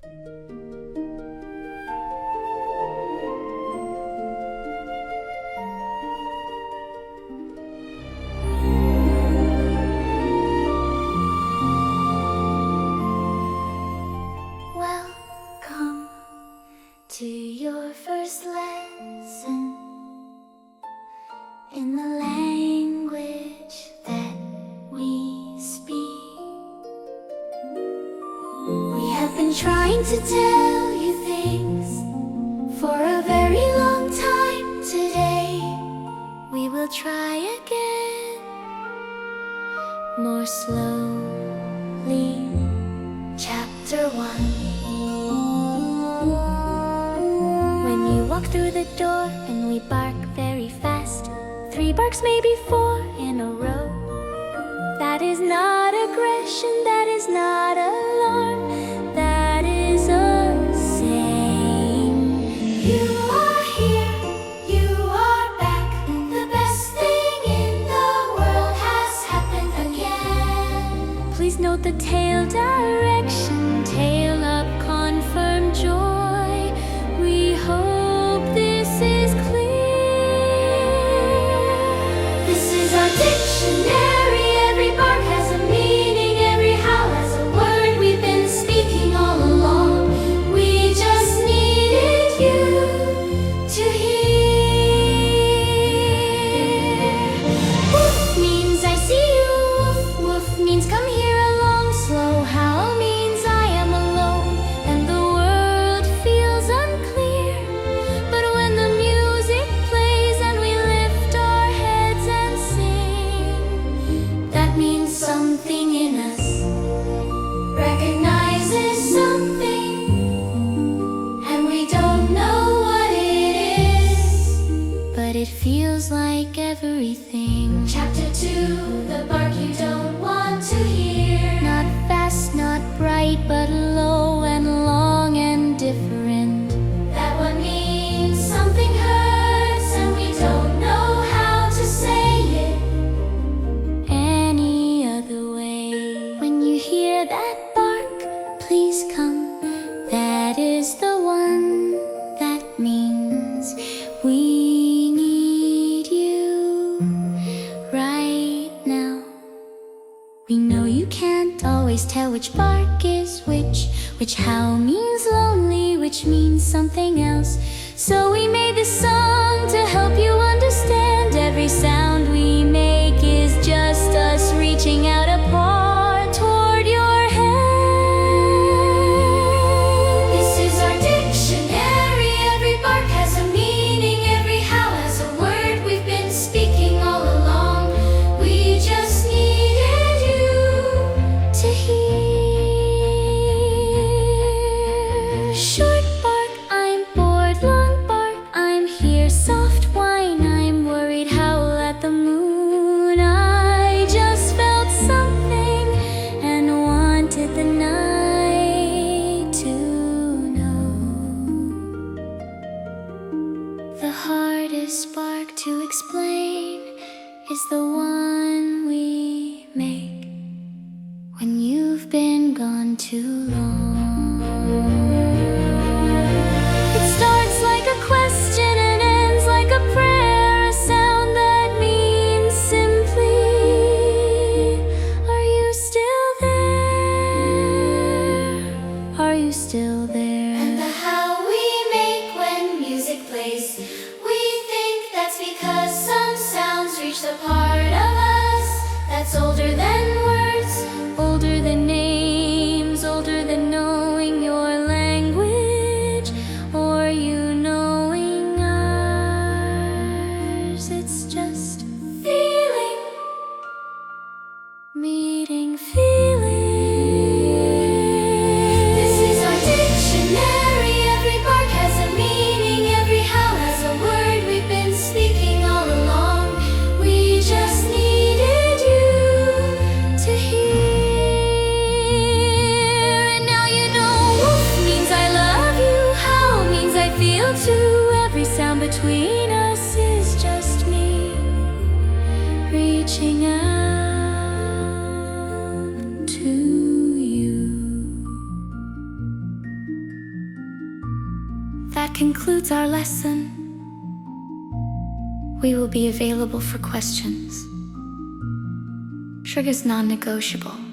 Welcome to your first lesson in the language that we speak. We have been trying to tell you things for a very long time. Today we will try again, more slowly. Chapter 1. When you walk through the door and we bark very fast, 3 barks, maybe 4 in a row. That is not aggression, that is not alarm, that is a saying. You are here, you are back, the best thing in the world has happened again. Please note the tail direction, tail up, confirm joy. We hope this is clear. This is our dictionary. Every bark has a meaning, every howl has a word we've been speaking all along. We just needed you to hear. Woof means I see you, woof, woof means come here along slow. Howl means I am alone and the world feels unclear. But when the music plays and we lift our heads and sing, that means something in us recognizes something, and we don't know what it is, but it feels like everything. Chapter 2, the bark you don't want to hear. Not fast, not bright, but low and long and different. That one means something hurts and we don't know how to say it any other way. When you hear that bark, please come. That is the one. That means we need you right now. We know you can't always tell which bark is which howl means lonely, which means something else. So we made this song to help you understand. Every sound we make is just us reaching out a paw toward your hand. This is our dictionary. Every bark has a meaning, every howl has a word we've been speaking all along. We just needed you to hear. Short bark, I'm bored. Long bark, I'm here. Soft whine, I'm worried. Howl at the moon. I just felt something and wanted the night to know. The hardest bark to explain is the one we make when you've been gone too long. It starts like a question and ends like a prayer, a sound that means simply, are you still there? Are you still there? And the howl we make when music plays, we think that's because some sounds reach the part of us that's older than words, older than names, older than knowing your language or you knowing ours. It's just feeling, meeting feeling. This is our dictionary. Every bark has a meaning, every howl has a word we've been speaking all along. We just needed you to hear. And now you know woof means I love you, howl means I feel too. Every sound between us is just me reaching out to you. concludes our lesson. We will be available for questions. Sugar's non-negotiable.